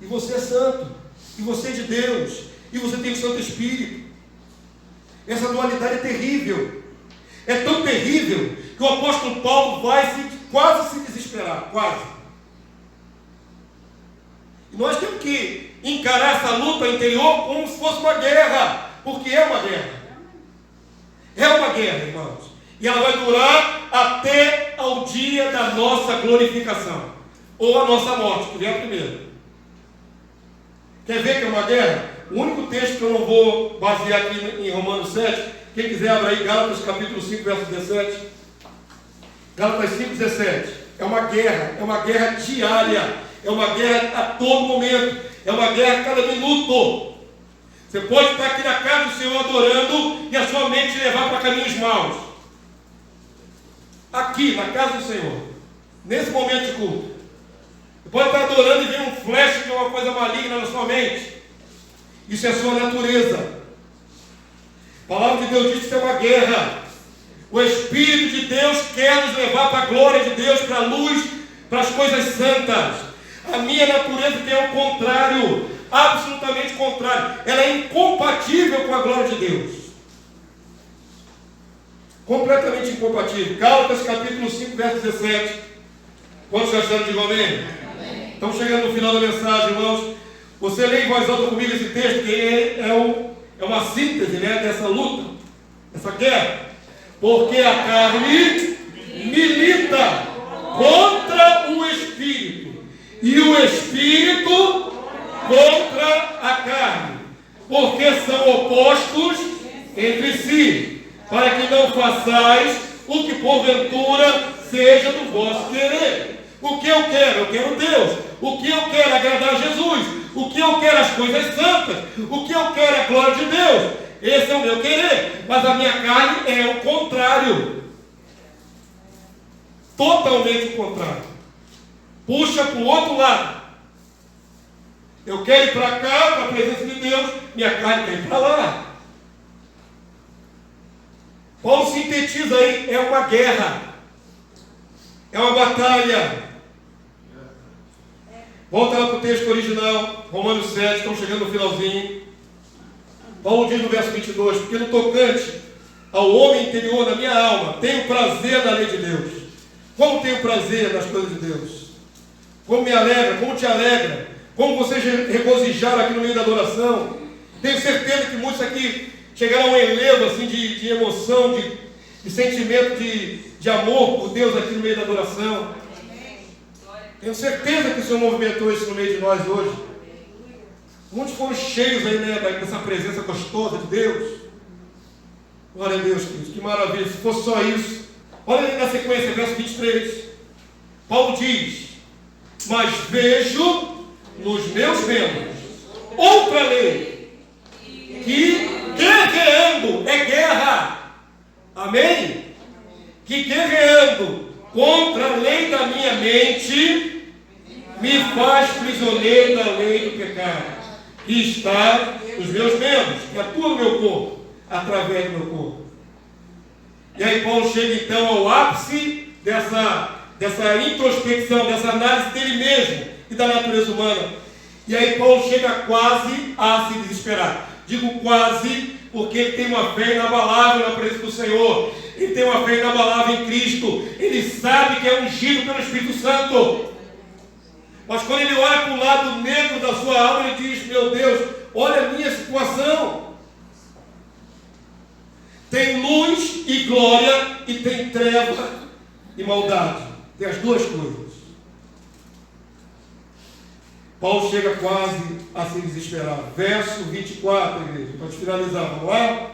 e você é santo, e você é de Deus, e você tem o Santo Espírito. Essa dualidade é terrível. É tão terrível que o apóstolo Paulo vai quase se desesperar, quase. E nós temos que encarar essa luta interior como se fosse uma guerra, porque é uma guerra. É uma guerra, irmãos. E ela vai durar até ao dia da nossa glorificação, ou a nossa morte, que vem a primeira. Quer ver que é uma guerra? O único texto que eu não vou basear aqui em Romanos 7, quem quiser abra aí Gálatas capítulo 5, verso 17. Gálatas 5, 17. é uma guerra diária, é uma guerra a todo momento, é uma guerra a cada minuto. Você pode estar aqui na casa do Senhor adorando e a sua mente levar para caminhos maus. Aqui, na casa do Senhor, nesse momento de culto. Você pode estar adorando e ver um flash de uma coisa maligna na sua mente. Isso é a sua natureza. A palavra de Deus diz que isso é uma guerra. O Espírito de Deus quer nos levar para a glória de Deus, para a luz, para as coisas santas. A minha natureza tem o contrário, absolutamente contrário. Ela é incompatível com a glória de Deus. Completamente incompatível. Gálatas capítulo 5, verso 17. Quantos já acharam de amém? Estamos chegando no final da mensagem, irmãos. Você lê em voz alta comigo esse texto, que é uma síntese, né, dessa luta, dessa guerra. Porque a carne milita contra o Espírito, e o Espírito contra a carne, porque são opostos entre si, para que não façais o que porventura seja do vosso querer. O que eu quero? Eu quero Deus. O que eu quero? Agradar a Jesus. O que eu quero? As coisas santas. O que eu quero? A glória de Deus. Esse é o meu querer. Mas a minha carne é o contrário. Totalmente o contrário. Puxa para o outro lado. Eu quero ir para cá, para a presença de Deus. Minha carne quer ir para lá. Paulo sintetiza aí, é uma guerra. É uma batalha. Volta lá para o texto original, Romanos 7, estamos chegando no finalzinho. Paulo diz no verso 22, porque no tocante ao homem interior da minha alma, tenho prazer na lei de Deus. Como tenho prazer nas coisas de Deus? Como me alegra, como te alegra? Como vocês regozijaram aqui no meio da adoração? Tenho certeza que muitos aqui chegaram a um elevo assim, de emoção, de sentimento de amor por Deus aqui no meio da adoração. Tenho certeza que o Senhor movimentou isso no meio de nós hoje. Muitos foram cheios aí, né, dessa presença gostosa de Deus. Glória a Deus, queridos, que maravilha. Se fosse só isso, olha aí na sequência, verso 23. Paulo diz: mas vejo nos meus membros outra lei, que guerreando, é guerra, amém? Que guerreando contra a lei da minha mente, me faz prisioneiro da lei do pecado, que está nos meus membros, que atua no meu corpo, através do meu corpo. E aí Paulo chega então ao ápice dessa introspecção, dessa análise dele mesmo e da natureza humana. E aí Paulo chega quase a se desesperar. Digo quase, porque ele tem uma fé inabalável na presença do Senhor. Ele tem uma fé inabalável em Cristo. Ele sabe que é ungido pelo Espírito Santo. Mas quando ele olha para o lado negro da sua alma, ele diz: meu Deus, olha a minha situação. Tem luz e glória, e tem treva e maldade. Tem as duas coisas. Paulo chega quase a se desesperar. Verso 24, igreja, para te finalizar. Vamos lá?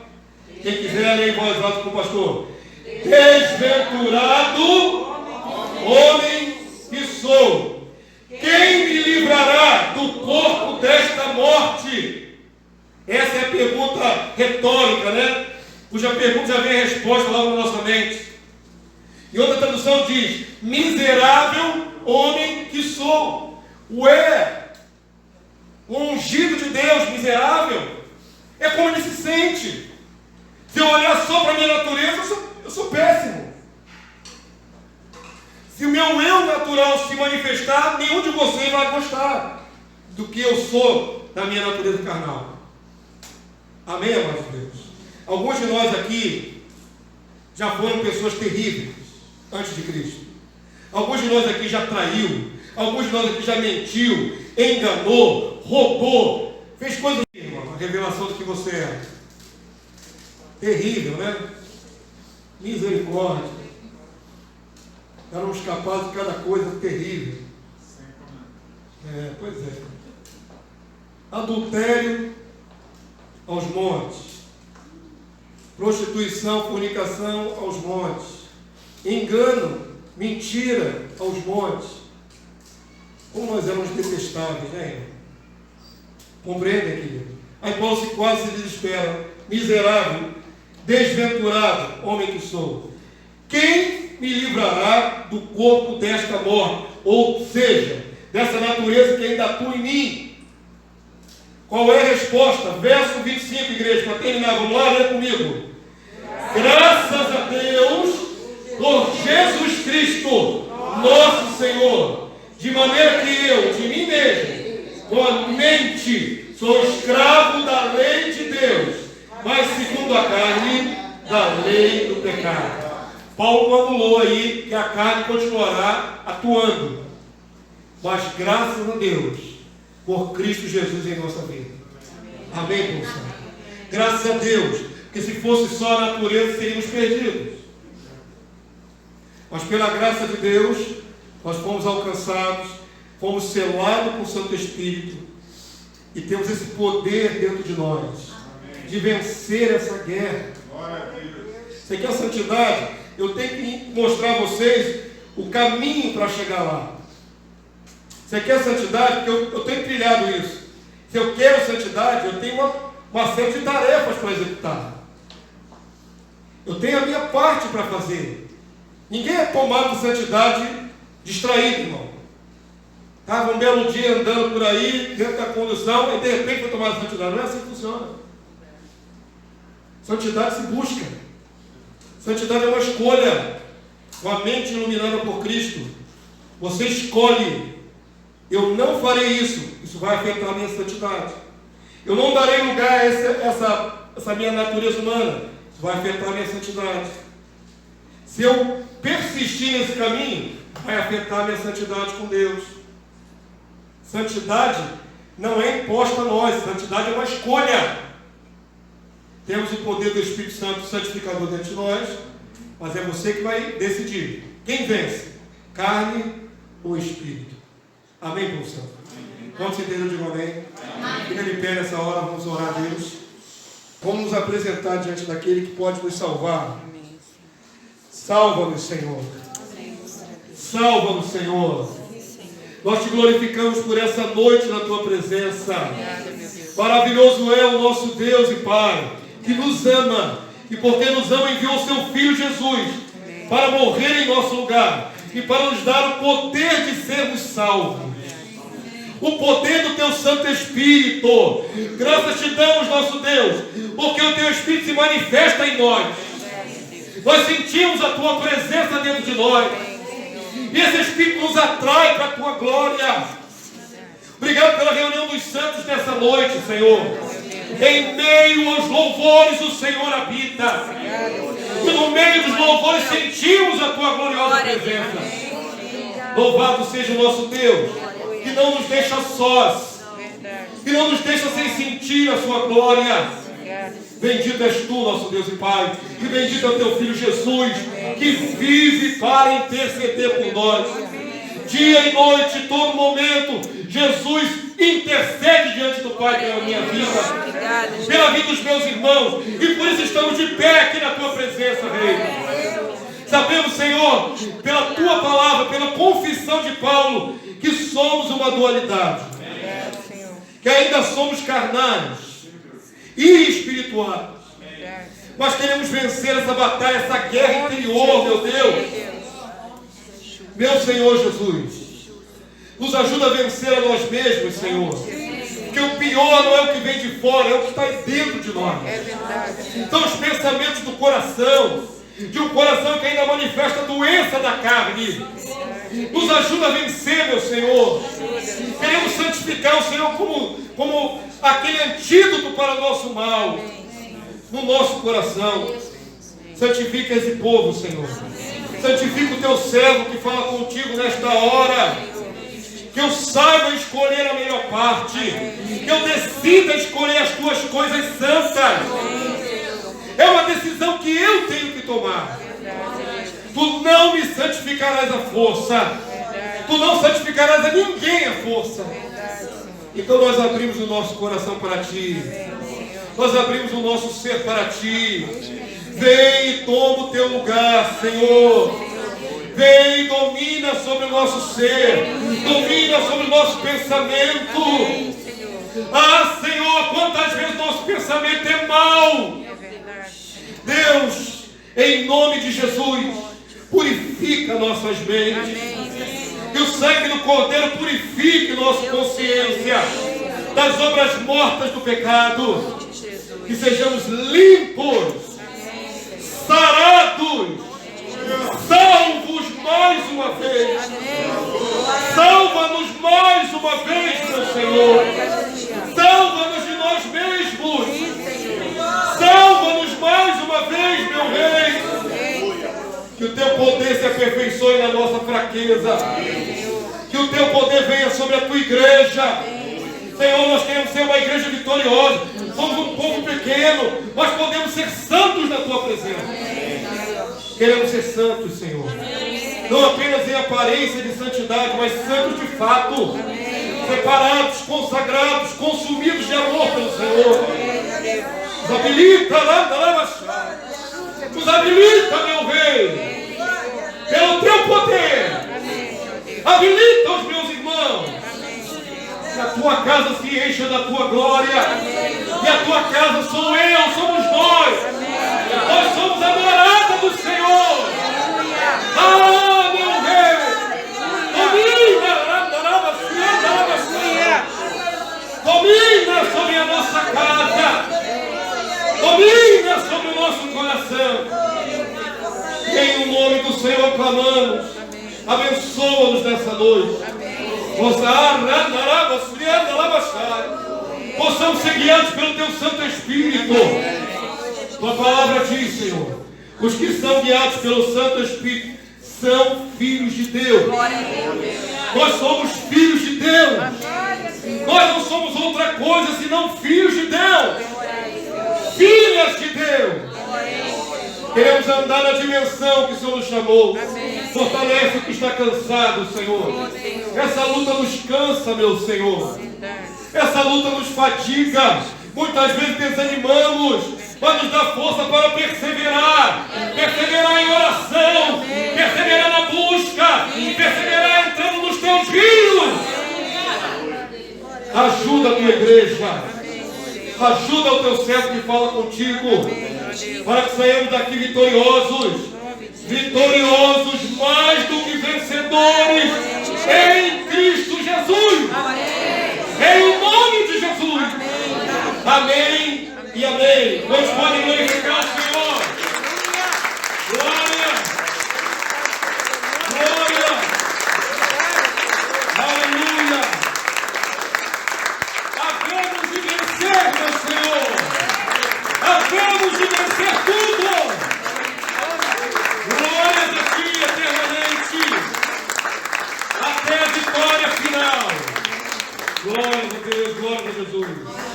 Quem quiser, leia em voz alta com o pastor. Desventurado homem que sou, quem me livrará do corpo desta morte? Essa é a pergunta retórica, né? Cuja pergunta já vem a resposta logo na nossa mente. E outra tradução diz: miserável homem que sou. Ué, o ungido de Deus, miserável, é como ele se sente. Se eu olhar só para a minha natureza, eu sou péssimo. Se o meu eu natural se manifestar, nenhum de vocês vai gostar do que eu sou na minha natureza carnal. Amém, amados de Deus? Alguns de nós aqui já foram pessoas terríveis antes de Cristo. Alguns de nós aqui já traiu. Alguns de nós aqui já mentiu, enganou, roubou, fez coisas. A revelação do que você é. Terrível, né? Misericórdia. Éramos capazes de cada coisa terrível. Pois é. Adultério aos montes. Prostituição, fornicação aos montes. Engano mentira aos montes. Como nós éramos detestáveis, né, irmão? Compreendem, querido? Aí Paulo quase se desespera. Miserável, desventurado, homem que sou. Quem me livrará do corpo desta morte? Ou seja, dessa natureza que ainda atua em mim? Qual é a resposta? Verso 25, igreja, para terminar, vamos lá, lê comigo. Graças a Deus por Jesus Cristo, nosso Senhor, de maneira que eu, de mim mesmo, com a mente, sou escravo da lei de Deus, mas segundo a carne, da lei do pecado. Paulo anulou aí que a carne continuará atuando, mas graças a Deus por Cristo Jesus em nossa vida. Amém, povo? Graças a Deus, porque se fosse só a natureza seríamos perdidos. Mas pela graça de Deus, nós fomos alcançados, fomos selados com o Santo Espírito e temos esse poder dentro de nós de vencer essa guerra. Você quer santidade? Eu tenho que mostrar a vocês o caminho para chegar lá. Você quer santidade? Porque eu tenho trilhado isso. Se eu quero santidade, eu tenho uma série de tarefas para executar. Eu tenho a minha parte para fazer. Ninguém é tomado de santidade distraído, irmão. Estava um belo dia andando por aí, dentro da condução, e de repente foi tomado de santidade. Não é assim que funciona. Santidade se busca. Santidade é uma escolha. Com a mente iluminada por Cristo. Você escolhe. Eu não farei isso. Isso vai afetar a minha santidade. Eu não darei lugar a essa minha natureza humana. Isso vai afetar a minha santidade. Se eu persistir nesse caminho, vai afetar a minha santidade com Deus. Santidade não é imposta a nós. Santidade é uma escolha. Temos o poder do Espírito Santo santificador dentro de nós, mas é você que vai decidir. Quem vence? Carne ou Espírito? Amém, povo santo? Quantos entenderam? Digam amém. Fica de pé nessa hora, vamos orar a Deus. Vamos nos apresentar diante daquele que pode nos salvar. Salva-nos, Senhor. Salva-nos, Senhor. Nós te glorificamos por essa noite na tua presença. Maravilhoso é o nosso Deus e Pai, que nos ama, e porque nos ama enviou o seu Filho Jesus para morrer em nosso lugar e para nos dar o poder de sermos salvos. O poder do teu Santo Espírito. Graças te damos, nosso Deus, porque o teu Espírito se manifesta em nós. Nós sentimos a tua presença dentro de nós, e esse Espírito nos atrai para a tua glória. Obrigado pela reunião dos santos nessa noite, Senhor. Em meio aos louvores o Senhor habita, e no meio dos louvores sentimos a tua gloriosa presença. Louvado seja o nosso Deus, que não nos deixa sós, que não nos deixa sem sentir a sua glória. Bendito és tu, nosso Deus e Pai, e bendito é o teu Filho Jesus, que vive para interceder por nós. Dia e noite, todo momento, Jesus intercede diante do Pai pela minha vida, pela vida dos meus irmãos, e por isso estamos de pé aqui na tua presença, Rei. Sabemos, Senhor, pela tua palavra, pela confissão de Paulo, que somos uma dualidade, que ainda somos carnais e espirituais, mas queremos vencer essa batalha, essa guerra interior, meu Deus. Meu Senhor Jesus, nos ajuda a vencer a nós mesmos, Senhor, porque o pior não é o que vem de fora, é o que está dentro de nós. São os pensamentos do coração, de um coração que ainda manifesta a doença da carne. Nos ajuda a vencer, meu Senhor. Queremos santificar o Senhor como aquele antídoto para o nosso mal no nosso coração. Santifica esse povo, Senhor. Santifica o teu servo que fala contigo nesta hora. Que eu saiba escolher a melhor parte. Que eu decida escolher as tuas coisas santas. É uma decisão que eu tenho que tomar. Tu não me santificarás à força. Tu não santificarás a ninguém à força. Então nós abrimos o nosso coração para ti. Nós abrimos o nosso ser para ti. Vem e toma o teu lugar, Senhor. Vem e domina sobre o nosso ser, domina sobre o nosso pensamento. Ah, Senhor, quantas vezes nosso pensamento é mau. Deus, em nome de Jesus, purifica nossas mentes. Que o sangue do Cordeiro purifique nossa consciência das obras mortas do pecado. Que sejamos limpos, sarados, salvos mais uma vez. Salva-nos mais uma vez, meu Senhor. Salva-nos de nós mesmos. Salva-nos mais uma vez, meu Rei. Que o Teu poder se aperfeiçoe na nossa fraqueza. Que o Teu poder venha sobre a Tua igreja. Senhor, nós queremos ser uma igreja vitoriosa. Somos um povo pequeno, mas podemos ser santos na Tua presença. Queremos ser santos, Senhor. Não apenas em aparência de santidade, mas santos de fato. Separados, consagrados, consumidos de amor pelo Senhor. Nos habilita, nos habilita, meu Rei, pelo Teu poder. Habilita os meus irmãos. Que a Tua casa se encha da Tua glória. Que a Tua casa sou eu, somos nós. Nós somos a morada do Senhor. Ah, meu Rei, domina sobre a nossa casa. Domina sobre o nosso coração. E em o nome do Senhor clamamos. Abençoa-nos nessa noite. Possamos ser guiados pelo Teu Santo Espírito. Tua palavra diz, Senhor, os que são guiados pelo Santo Espírito são filhos de Deus. Nós somos filhos de Deus. Nós não somos outra coisa senão filhos de Deus. Filhas de Deus. Queremos andar na dimensão que o Senhor nos chamou. Fortalece o que está cansado, Senhor. Essa luta nos cansa, meu Senhor. Essa luta nos fadiga. Muitas vezes desanimamos, mas nos dá força para perseverar. Perseverar em oração. Perseverar na busca. Perseverar entrando nos Teus rios. Ajuda a Tua igreja. Ajuda o Teu servo que fala contigo. Para que saímos daqui vitoriosos. Vitoriosos mais do que vencedores. Em Cristo Jesus. Em nome de Jesus. Amém e amém. Quantos podem glorificar o Senhor? Glória. Glória. Aleluia. Havemos de vencer, meu Senhor. Havemos de vencer tudo. Glórias aqui eternamente. Até a vitória final. Glória a Deus, glória a Jesus.